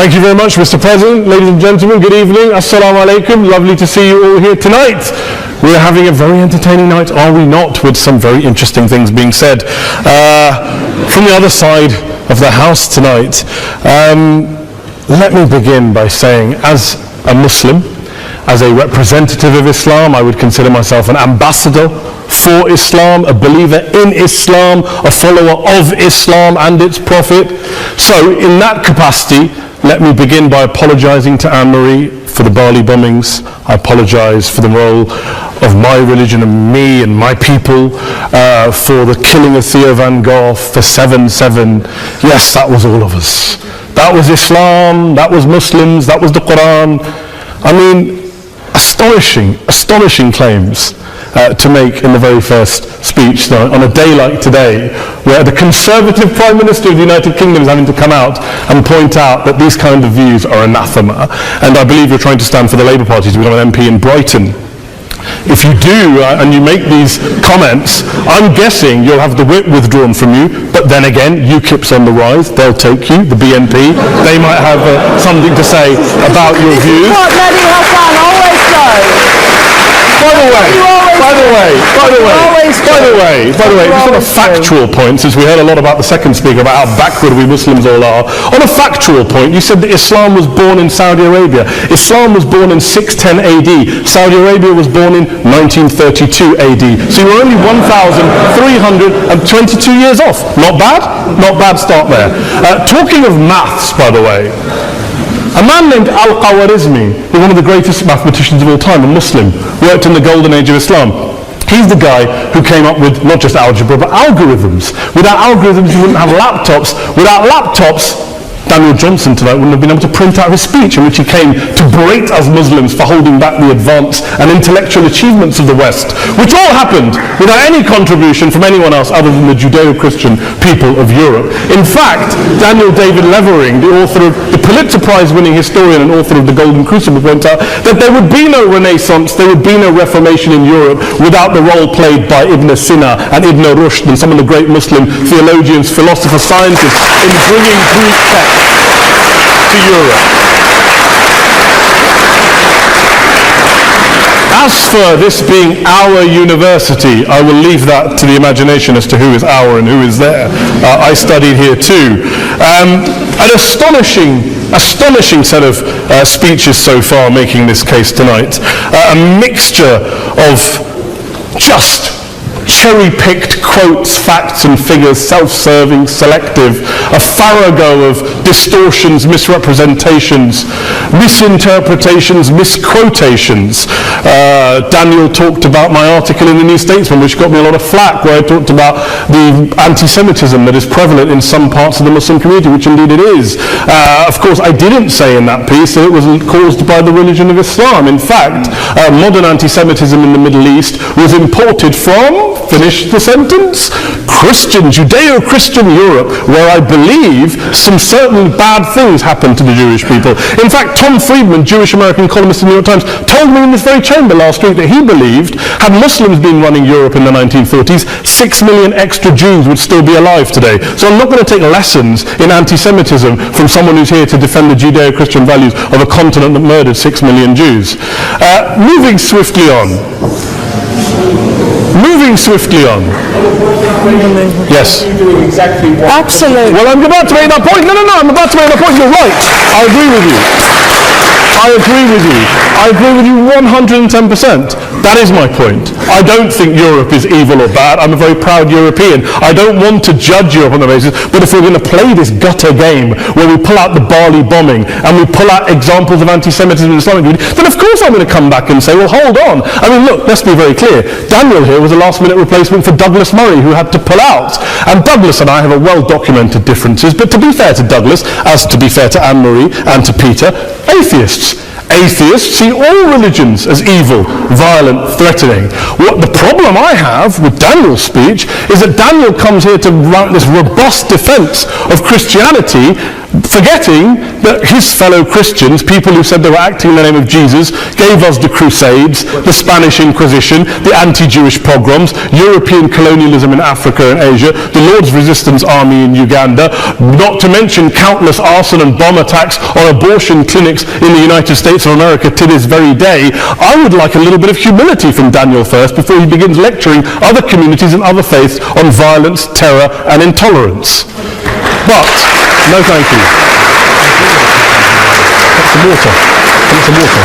Thank you very much, Mr. President. Ladies and gentlemen, good evening. Assalamu alaikum. Lovely to see you all here tonight. We're having a very entertaining night, are we not, with some very interesting things being said. From the other side of the house tonight, let me begin by saying, as a Muslim, as a representative of Islam, I would consider myself an ambassador for Islam, a believer in Islam, a follower of Islam and its Prophet. So in that capacity, let me begin by apologizing to Anne-Marie for the Bali bombings. I apologize for the role of my religion and me and my people, for the killing of Theo van Gogh, for 7/7. Yes, that was all of us. That was Islam, that was Muslims, that was the Quran. I mean, astonishing claims to make in the very first speech on a day like today, where the Conservative Prime Minister of the United Kingdom is having to come out and point out that these kind of views are anathema. And I believe you're trying to stand for the Labour Party to become an MP in Brighton. If you do, and you make these comments, I'm guessing you'll have the whip withdrawn from you, but then again, UKIP's on the rise, they'll take you, the BNP, they might have something to say about your views. What Mehdi Hasan always does. By the way, just on a factual point, since we heard a lot about the second speaker, about how backward we Muslims all are, on a factual point, you said that Islam was born in Saudi Arabia. Islam was born in 610 AD. Saudi Arabia was born in 1932 AD. So you were only 1,322 years off. Not bad? Not bad start there. Talking of maths, by the way, a man named Al-Khwarizmi, who's one of the greatest mathematicians of all time, a Muslim, worked in the golden age of Islam. He's the guy who came up with not just algebra, but algorithms. Without algorithms, you wouldn't have laptops. Without laptops, Daniel Johnson tonight wouldn't have been able to print out his speech in which he came to berate us Muslims for holding back the advance and intellectual achievements of the West, which all happened without any contribution from anyone else other than the Judeo-Christian people of Europe. In fact, Daniel David Levering, the author of the Pulitzer Prize-winning historian and author of The Golden Crucible, points out that there would be no Renaissance, there would be no Reformation in Europe without the role played by Ibn Sina and Ibn Rushd and some of the great Muslim theologians, philosophers, scientists in bringing Greek texts to Europe. As for this being our university, I will leave that to the imagination as to who is our and who is there. I studied here too. An astonishing set of speeches so far making this case tonight. A mixture of just cherry-picked quotes, facts and figures, self-serving, selective, a farrago of distortions, misrepresentations, misinterpretations, misquotations. Daniel talked about my article in the New Statesman, which got me a lot of flack, where I talked about the anti-Semitism that is prevalent in some parts of the Muslim community, which indeed it is. Of course, I didn't say in that piece that it was caused by the religion of Islam. In fact, modern anti-Semitism in the Middle East was imported from, finish the sentence, Judeo-Christian Europe, where I believe some certain bad things happened to the Jewish people. In fact, Tom Friedman, Jewish-American columnist in the New York Times, told me in this very chamber last week that he believed, had Muslims been running Europe in the 1940s, 6 million extra Jews would still be alive today. So I'm not going to take lessons in anti-Semitism from someone who's here to defend the Judeo-Christian values of a continent that murdered 6 million Jews. Moving swiftly on. Yes. Absolutely. Well, I'm about to make that point. No, I'm about to make that point. You're right. I agree with you. I agree with you 110%. That is my point. I don't think Europe is evil or bad. I'm a very proud European. I don't want to judge Europe on that basis, but if we're going to play this gutter game where we pull out the Bali bombing and we pull out examples of anti-Semitism in the Islamic community, then of course I'm going to come back and say, well, hold on. I mean, look, let's be very clear. Daniel here was a last-minute replacement for Douglas Murray, who had to pull out. And Douglas and I have a well-documented differences, but to be fair to Douglas, as to be fair to Anne-Marie and to Peter, atheists. Atheists see all religions as evil, violent, threatening. What the problem I have with Daniel's speech is that Daniel comes here to write this robust defense of Christianity forgetting that his fellow Christians, people who said they were acting in the name of Jesus, gave us the Crusades, the Spanish Inquisition, the anti-Jewish pogroms, European colonialism in Africa and Asia, the Lord's Resistance Army in Uganda, not to mention countless arson and bomb attacks on abortion clinics in the United States of America to this very day. I would like a little bit of humility from Daniel first before he begins lecturing other communities and other faiths on violence, terror and intolerance. But, no thank you. Get some water.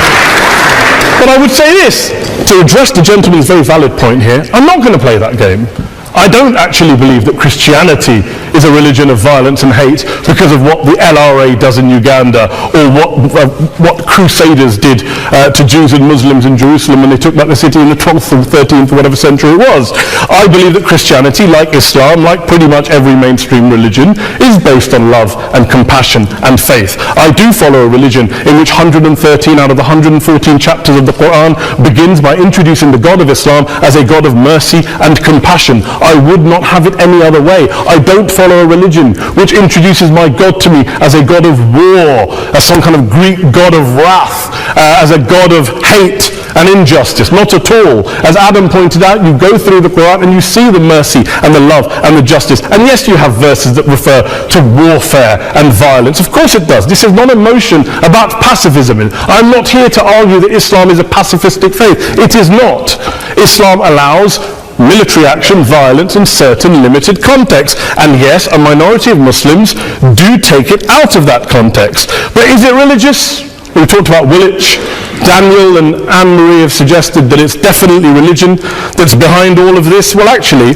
But I would say this, to address the gentleman's very valid point here, I'm not going to play that game. I don't actually believe that Christianity is a religion of violence and hate because of what the LRA does in Uganda or what Crusaders did to Jews and Muslims in Jerusalem when they took back the city in the 12th or 13th or whatever century it was. I believe that Christianity, like Islam, like pretty much every mainstream religion, is based on love and compassion and faith. I do follow a religion in which 113 out of the 114 chapters of the Quran begins by introducing the God of Islam as a God of mercy and compassion. I would not have it any other way. I don't follow a religion which introduces my God to me as a God of war, as some kind of Greek God of wrath, as a God of hate and injustice. Not at all. As Adam pointed out, you go through the Quran and you see the mercy and the love and the justice. And yes, you have verses that refer to warfare and violence. Of course it does. This is not a motion about pacifism. I'm not here to argue that Islam is a pacifistic faith. It is not. Islam allows military action, violence in certain limited contexts. And yes, a minority of Muslims do take it out of that context. But is it religious? We talked about Woolwich. Daniel and Anne-Marie have suggested that it's definitely religion that's behind all of this. Well, actually,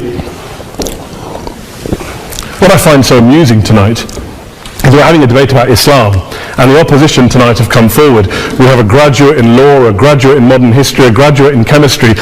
what I find so amusing tonight is we're having a debate about Islam, and the opposition tonight have come forward. We have a graduate in law, a graduate in modern history, a graduate in chemistry,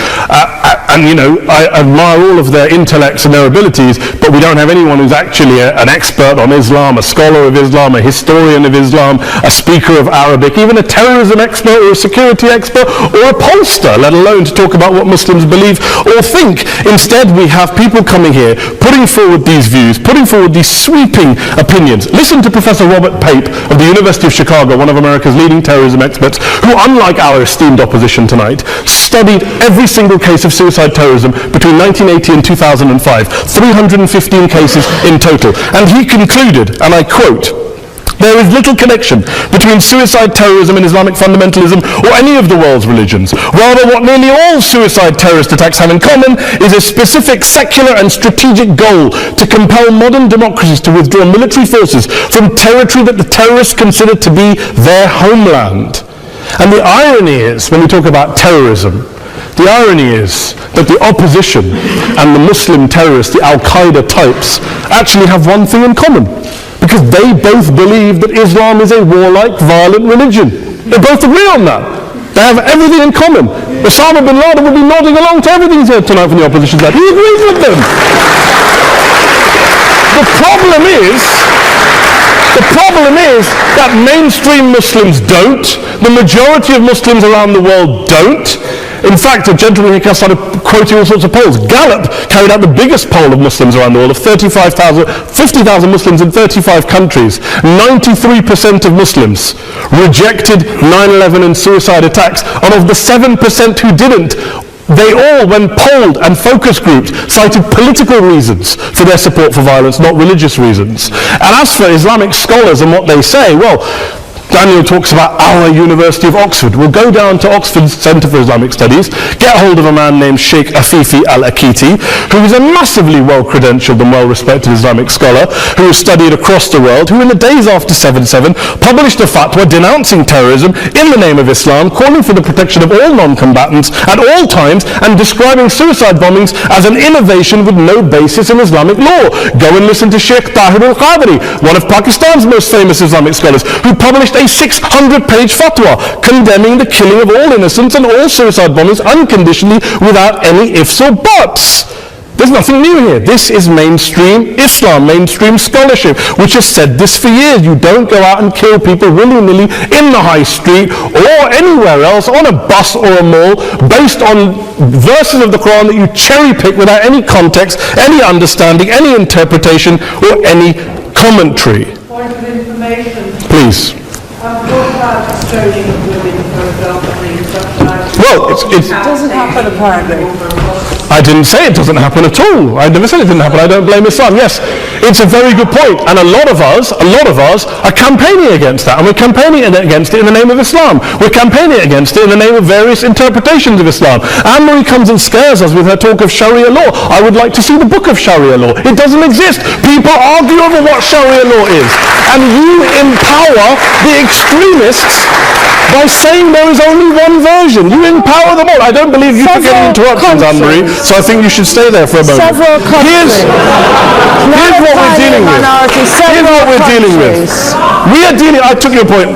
and you know, I admire all of their intellects and their abilities, but we don't have anyone who's actually an expert on Islam, a scholar of Islam, a historian of Islam, a speaker of Arabic, even a terrorism expert or a security expert or a pollster, let alone to talk about what Muslims believe or think. Instead, we have people coming here, putting forward these views, putting forward these sweeping opinions. Listen to Professor Robert Pape of the University of Chicago, one of America's leading terrorism experts, who, unlike our esteemed opposition tonight, studied every single case of suicide terrorism between 1980 and 2005, 315 cases in total. And he concluded, and I quote, "There is little connection between suicide terrorism and Islamic fundamentalism or any of the world's religions. Rather, what nearly all suicide terrorist attacks have in common is a specific secular and strategic goal to compel modern democracies to withdraw military forces from territory that the terrorists consider to be their homeland." And the irony is, when we talk about terrorism, the irony is that the opposition and the Muslim terrorists, the Al-Qaeda types, actually have one thing in common. Because they both believe that Islam is a warlike, violent religion. They both agree on that. They have everything in common. Osama bin Laden will be nodding along to everything he's heard tonight from the opposition side. He agrees with them. The problem is that mainstream Muslims don't. The majority of Muslims around the world don't. In fact, a gentleman here started quoting all sorts of polls. Gallup carried out the biggest poll of Muslims around the world, of 50,000 Muslims in 35 countries. 93% of Muslims rejected 9/11 and suicide attacks, and of the 7% who didn't, they all, when polled and focus grouped, cited political reasons for their support for violence, not religious reasons. And as for Islamic scholars and what they say, well, Daniel talks about our University of Oxford. We'll go down to Oxford's Centre for Islamic Studies, get hold of a man named Sheikh Afifi al-Akiti, who is a massively well-credentialed and well-respected Islamic scholar, who has studied across the world, who in the days after 7/7 published a fatwa denouncing terrorism in the name of Islam, calling for the protection of all non-combatants at all times, and describing suicide bombings as an innovation with no basis in Islamic law. Go and listen to Sheikh Tahir al-Qadri, one of Pakistan's most famous Islamic scholars, who published a 600-page fatwa condemning the killing of all innocents and all suicide bombings unconditionally without any ifs or buts. There's nothing new here. This is mainstream Islam, mainstream scholarship, which has said this for years. You don't go out and kill people willy-nilly in the high street or anywhere else, on a bus or a mall, based on verses of the Quran that you cherry-pick without any context, any understanding, any interpretation, or any commentary. Point of information. Please. What about exposing women, for example, in subsidised... Well, it's doesn't happen apparently. I didn't say it doesn't happen at all. I never said it didn't happen. I don't blame Islam. Yes, it's a very good point. And a lot of us are campaigning against that. And we're campaigning against it in the name of Islam. We're campaigning against it in the name of various interpretations of Islam. Anne-Marie comes and scares us with her talk of Sharia law. I would like to see the book of Sharia law. It doesn't exist. People argue over what Sharia law is. And you empower the extremists by saying there is only one version. You empower them all. I don't believe you for getting interruptions, Anne-Marie, so I think you should stay there for a moment. Several countries. Here's what we're dealing with. Here's what we're dealing with. We are dealing, I took your point.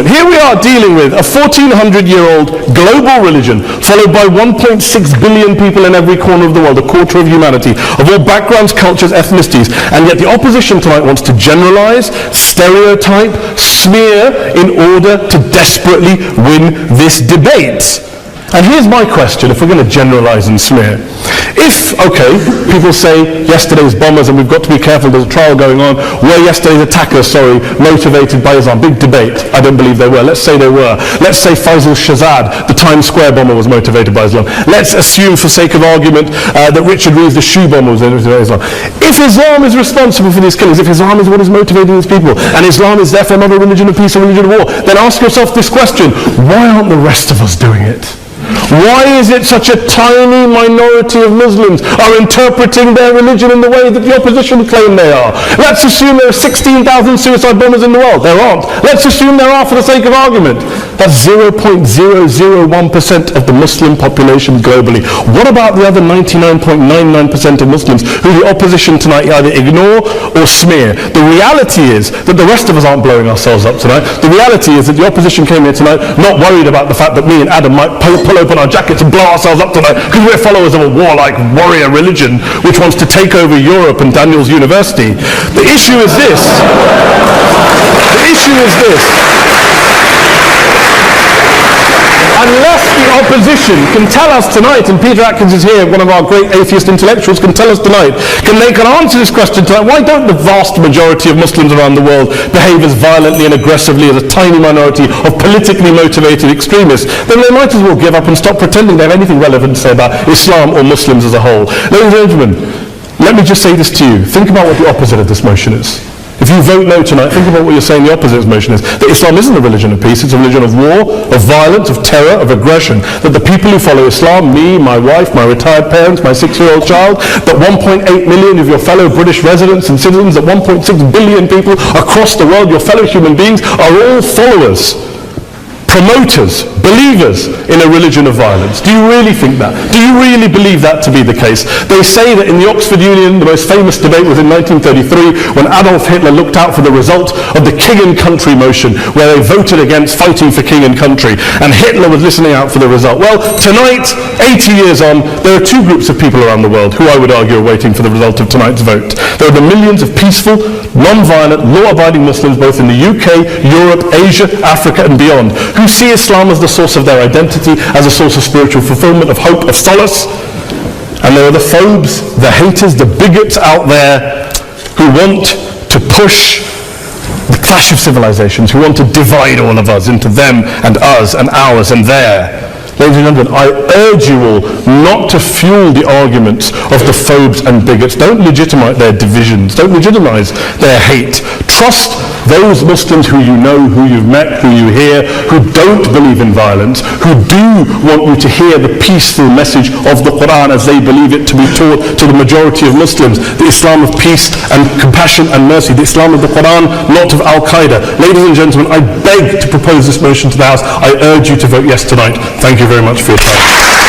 Here we are dealing with a 1400-year-old global religion followed by 1.6 billion people in every corner of the world, a quarter of humanity, of all backgrounds, cultures, ethnicities, and yet the opposition tonight wants to generalize, stereotype, smear in order to desperately win this debate. And here's my question, if we're going to generalize and smear. If, okay, people say yesterday's bombers, and we've got to be careful, there's a trial going on, were yesterday's attackers, motivated by Islam? Big debate. I don't believe they were. Let's say they were. Let's say Faisal Shahzad, the Times Square bomber, was motivated by Islam. Let's assume, for sake of argument, that Richard Reeves, the shoe bomber, was motivated by Islam. If Islam is responsible for these killings, if Islam is what is motivating these people, and Islam is therefore not a religion of peace or religion of war, then ask yourself this question: why aren't the rest of us doing it? Why is it such a tiny minority of Muslims are interpreting their religion in the way that the opposition claim they are? Let's assume there are 16,000 suicide bombers in the world. There aren't. Let's assume there are for the sake of argument. That's 0.001% of the Muslim population globally. What about the other 99.99% of Muslims who the opposition tonight either ignore or smear? The reality is that the rest of us aren't blowing ourselves up tonight. The reality is that the opposition came here tonight not worried about the fact that me and Adam might pull open our jackets and blow ourselves up tonight because we're followers of a warlike warrior religion which wants to take over Europe and Daniel's University. The issue is this. Unless the opposition can tell us tonight, and Peter Atkins is here, one of our great atheist intellectuals, can tell us tonight, they can answer this question tonight: why don't the vast majority of Muslims around the world behave as violently and aggressively as a tiny minority of politically motivated extremists? Then they might as well give up and stop pretending they have anything relevant to say about Islam or Muslims as a whole. Ladies and gentlemen, let me just say this to you. Think about what the opposite of this motion is. If you vote no tonight, think about what you're saying the opposite of this motion is. That Islam isn't a religion of peace, it's a religion of war, of violence, of terror, of aggression. That the people who follow Islam, me, my wife, my retired parents, my 6-year-old child, that 1.8 million of your fellow British residents and citizens, that 1.6 billion people across the world, your fellow human beings, are all followers, promoters, believers in a religion of violence. Do you really think that? Do you really believe that to be the case? They say that in the Oxford Union, the most famous debate was in 1933 when Adolf Hitler looked out for the result of the King and Country motion, where they voted against fighting for king and country, and Hitler was listening out for the result. Well, tonight, 80 years on, there are two groups of people around the world who I would argue are waiting for the result of tonight's vote. There are the millions of peaceful, non-violent, law-abiding Muslims both in the UK, Europe, Asia, Africa and beyond, who see Islam as the source of their identity, as a source of spiritual fulfillment, of hope, of solace. And there are the phobes, the haters, the bigots out there who want to push the clash of civilizations, who want to divide all of us into them and us and ours and their. Ladies and gentlemen, I urge you all not to fuel the arguments of the phobes and bigots. Don't legitimize their divisions. Don't legitimize their hate. Trust those Muslims who you know, who you've met, who you hear, who don't believe in violence, who do want you to hear the peaceful message of the Quran as they believe it to be taught to the majority of Muslims, the Islam of peace and compassion and mercy, the Islam of the Quran, not of Al-Qaeda. Ladies and gentlemen, I beg to propose this motion to the House. I urge you to vote yes tonight. Thank you very much for your time.